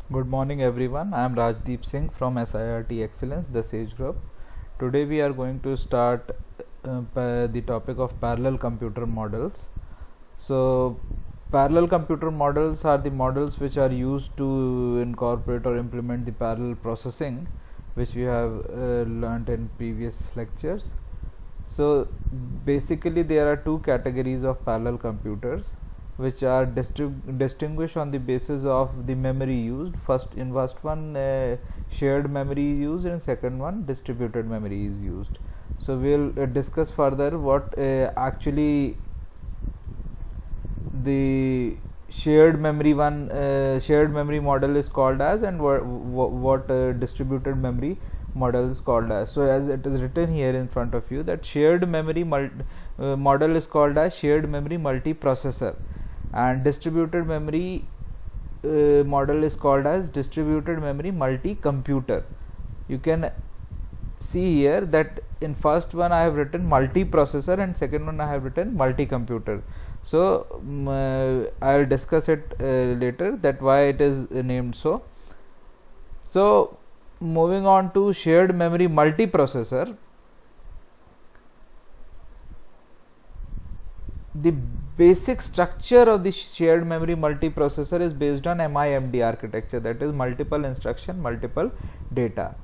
Good morning everyone. I am Rajdeep Singh from SIRT Excellence, the SAGE Group. Today we are going to start the topic of parallel computer models. So parallel computer models are the models which are used to incorporate or implement the parallel processing, which we have learnt in previous lectures. So basically there are two categories of parallel computers, which are distinguished on the basis of the memory used. First one shared memory used, and second one distributed memory is used. So we'll discuss further what actually the shared memory model is called as, and what distributed memory model is called as. So as it is written here in front of you, that shared memory model is called as shared memory multiprocessor, and distributed memory model is called as distributed memory multi-computer. You can see here that in first one I have written multiprocessor and second one I have written multi-computer. So I will discuss it later, that why it is named so. So moving on to shared memory multiprocessor, the basic structure of the shared memory multiprocessor is based on MIMD architecture, that is multiple instruction, multiple data.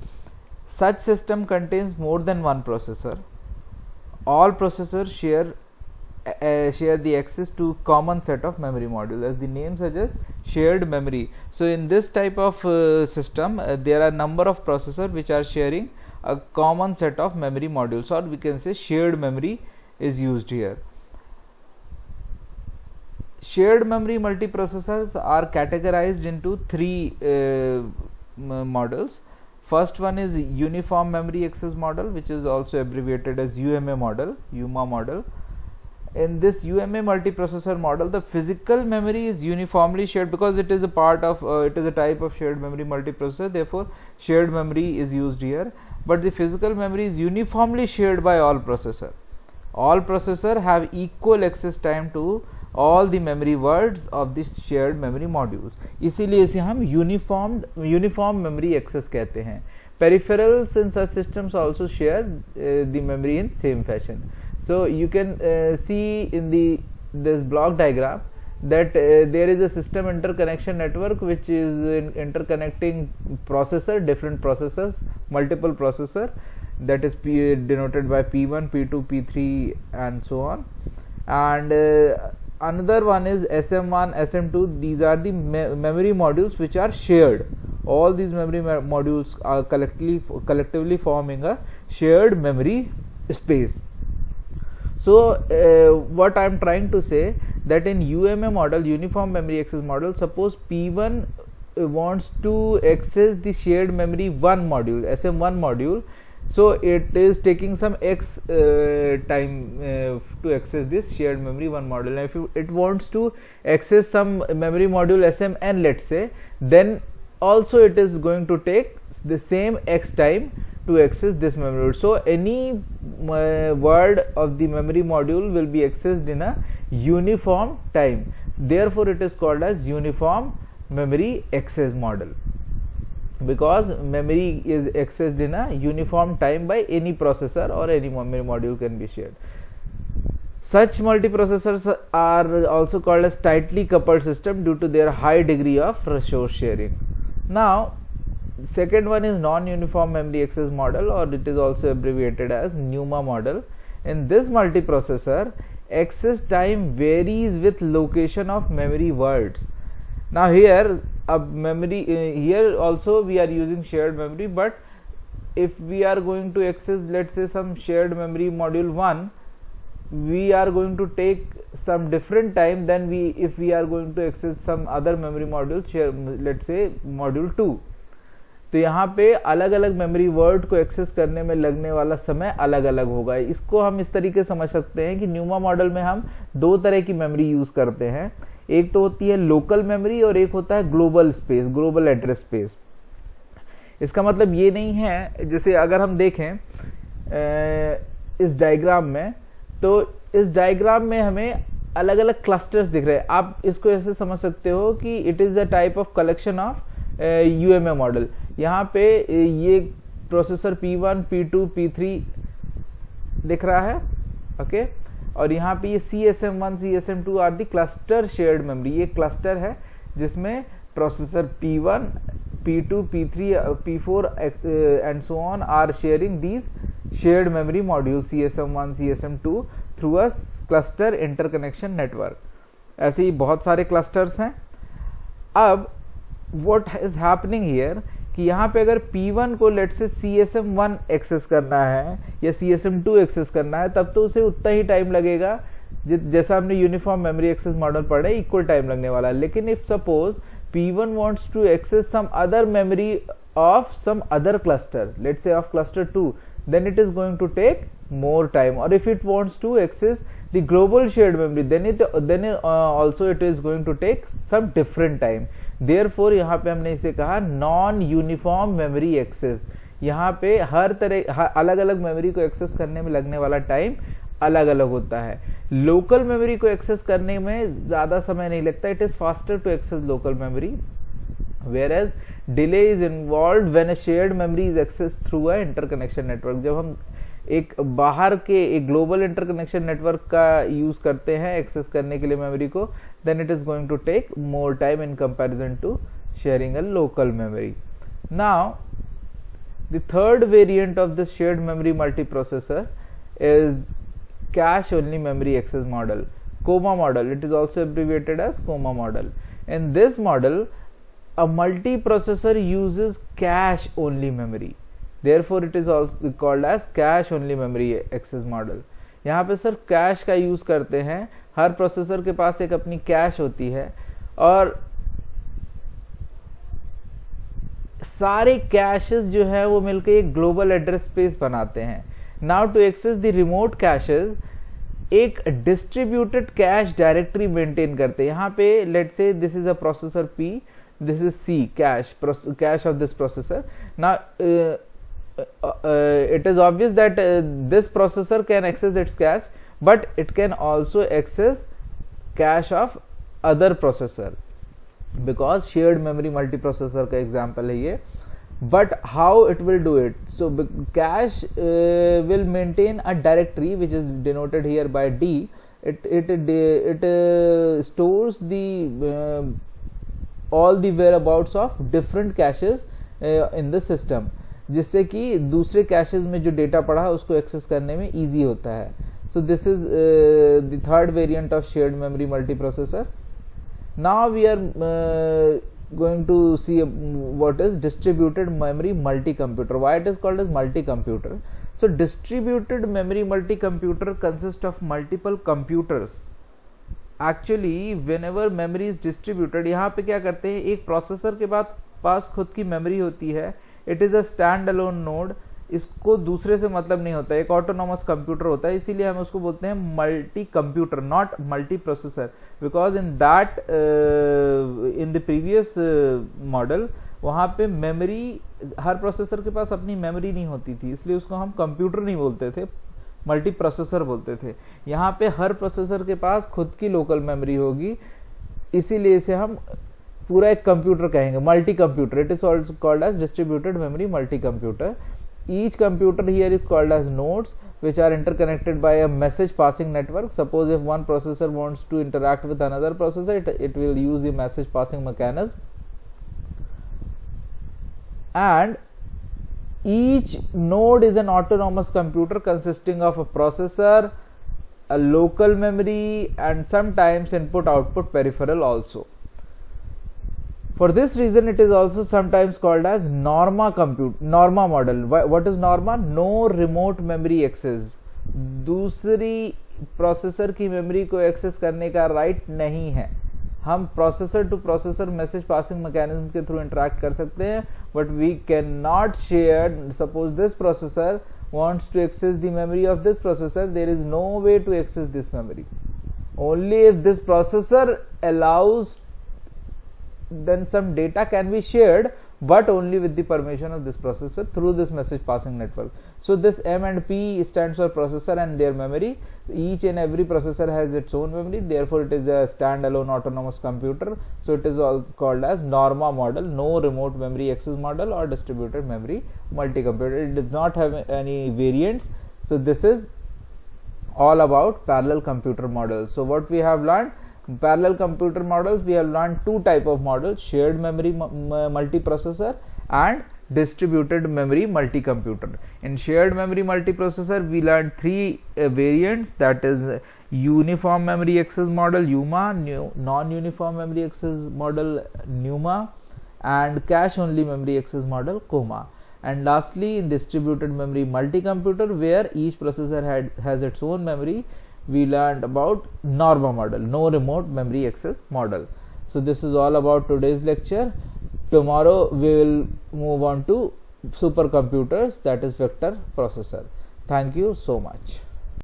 Such system contains more than one processor. All processors share the access to common set of memory modules, as the name suggests, shared memory. So in this type of system there are number of processors which are sharing a common set of memory modules, or we can say shared memory is used here. Shared memory multiprocessors are categorized into three models. First one is uniform memory access model, which is also abbreviated as UMA model. In this UMA multiprocessor model, the physical memory is uniformly shared, because it is a part of it is a type of shared memory multiprocessor, therefore shared memory is used here. But the physical memory is uniformly shared by all processor. All processor have equal access time to all the memory words of this shared memory modules, इसीलिए इसे हम uniform memory access कहते हैं. Peripherals in such systems also share the memory in same fashion. So you can see in this block diagram that there is a system interconnection network which is interconnecting different processors, multiple processor, that is denoted by P1, P2, P3 and so on. And another one is SM1, SM2. These are the memory modules which are shared. All these memory modules are collectively forming a shared memory space. So what I am trying to say, that in UMA model, uniform memory access model, suppose P1 wants to access the shared memory 1 module, SM1 module. So it is taking some X time to access this shared memory 1 module. And if it wants to access some memory module SMN, let's say, then also it is going to take the same X time to access this memory. So any word of the memory module will be accessed in a uniform time. Therefore it is called as uniform memory access model, because memory is accessed in a uniform time by any processor, or any memory module can be shared. Such multiprocessors are also called as tightly coupled system due to their high degree of resource sharing. Now second one is non-uniform memory access model, or it is also abbreviated as NUMA model. In this multiprocessor, access time varies with location of memory words. Now here here also we are using shared memory, but if we are going to access, let's say, some shared memory module 1, we are going to take some different time than if we are going to access some other memory module, let's say module 2. तो यहाँ पे अलग अलग memory word को access करने में लगने वाला समय अलग अलग होगा. इसको हम इस तरीके से समझ सकते हैं कि न्यूमा मॉडल में हम दो तरह की मेमोरी यूज करते हैं. एक तो होती है लोकल मेमोरी, और एक होता है global space, global address space. इसका मतलब ये नहीं है, जैसे अगर हम देखें इस डायग्राम में, तो इस डायग्राम में हमें अलग अलग क्लस्टर्स दिख रहे हैं. आप इसको ऐसे समझ सकते हो कि it is a type of collection of UMA model. यहाँ पे ये प्रोसेसर P1, P2, P3 दिख रहा है, ओके। और यहाँ पे ये CSM1, CSM2 are the cluster shared memory. ये क्लस्टर है जिसमें processor P1, P2, P3, P4 and so on are sharing these shared memory modules CSM1, CSM2 through a cluster interconnection network। ऐसे ही बहुत सारे क्लस्टर्स हैं। अब what is happening here कि यहाँ पे अगर P1 को लेट से CSM1 एक्सेस करना है या CSM2 एक्सेस करना है, तब तो उसे उतना ही टाइम लगेगा जैसा हमने यूनिफॉर्म मेमोरी एक्सेस मॉडल पढ़ा है, इक्वल टाइम लगने वाला है। लेकिन if suppose P1 wants to access some other memory of some other cluster, let's say of cluster 2, then it is going to take more time. Or if it wants to access the global shared memory, then also it is going to take some different time. Therefore यहाँ पे हमने इसे कहा non uniform memory access. यहाँ पे हर तरह अलग अलग मेमोरी को एक्सेस करने में लगने वाला टाइम अलग अलग होता है। लोकल मेमोरी को एक्सेस करने में ज्यादा समय नहीं लगता, it is faster to access local memory, whereas delay is involved when a shared memory is accessed through a interconnection network। जब हम एक बाहर के एक ग्लोबल इंटरकनेक्शन नेटवर्क का यूज करते हैं एक्सेस करने के लिए मेमोरी को, then it is going to take more time in comparison to sharing a local memory. Now the third variant of this shared memory multiprocessor is cache only memory access model, COMA model. It is also abbreviated as COMA model. In this model, a multiprocessor uses cache only memory, therefore it is also called as cache only memory access model. यहाँ पे sir cash का use करते हैं, हर processor के पास एक अपनी cash होती है और सारे कैशेस जो है वो मिलकर एक ग्लोबल एड्रेस स्पेस बनाते हैं। Now to access the remote caches एक डिस्ट्रीब्यूटेड कैश डायरेक्टरी मेंटेन करते हैं। यहाँ पे let's say this is a processor P, this is C, cache of this processor. Now it is obvious that this processor can access its cache, but it can also access cache of other processor because shared memory multiprocessor का example है ये। But how it will do it? So cache will maintain a directory which is denoted here by D. It stores the all the whereabouts of different caches in the system, जिससे कि दूसरे caches में जो data पड़ा है उसको access करने में इजी होता है। So this is the third variant of shared memory multiprocessor. Now we are going to see what is distributed memory multi-computer. Why it is called as multi-computer? So distributed memory multi-computer consists of multiple computers. Actually whenever memory is distributed, यहाँ पे क्या करते हैं, एक processor के पास खुद की memory होती है, it is a stand alone node, इसको दूसरे से मतलब नहीं होता, एक ऑटोनॉमस कंप्यूटर होता है, इसीलिए हम उसको बोलते हैं multi computer, not multi processor, because in that in the previous model वहां पे मेमोरी, हर प्रोसेसर के पास अपनी मेमोरी नहीं होती थी, इसलिए उसको हम कंप्यूटर नहीं बोलते थे, मल्टी प्रोसेसर बोलते थे। यहाँ पे हर प्रोसेसर के पास खुद की लोकल मेमोरी होगी, इसीलिए इसे हम पूरा एक कंप्यूटर कहेंगे, multi computer. It is also called as distributed memory multi computer. Each computer here is called as nodes which are interconnected by a message passing network. Suppose if one processor wants to interact with another processor, it will use the message passing mechanism, and each node is an autonomous computer consisting of a processor, a local memory, and sometimes input output peripheral also. For this reason it is also sometimes called as norma model. What is norma? No remote memory access. दूसरी processor की memory को access करने का right नहीं है, हम processor to processor message passing mechanism के through interact कर सकते हैं, but we can not share. Suppose this processor wants to access the memory of this processor, there is no way to access this memory. Only if this processor allows then some data can be shared, but only with the permission of this processor through this message passing network. So this M and P stands for processor and their memory. Each and every processor has its own memory, therefore it is a standalone autonomous computer. So it is all called as NORMA model, no remote memory access model or distributed memory multi-computer. It does not have any variants. So this is all about parallel computer models. So what we have learned, parallel computer models, we have learned two type of models: shared memory multiprocessor and distributed memory multi-computer. In shared memory multiprocessor, we learned three variants, that is uniform memory access model UMA, non-uniform memory access model NUMA, and cache only memory access model COMA. And lastly, in distributed memory multi-computer, where each processor has its own memory, we learned about NORMA model, no remote memory access model. So this is all about today's lecture. Tomorrow we will move on to supercomputers, that is vector processor. Thank you so much.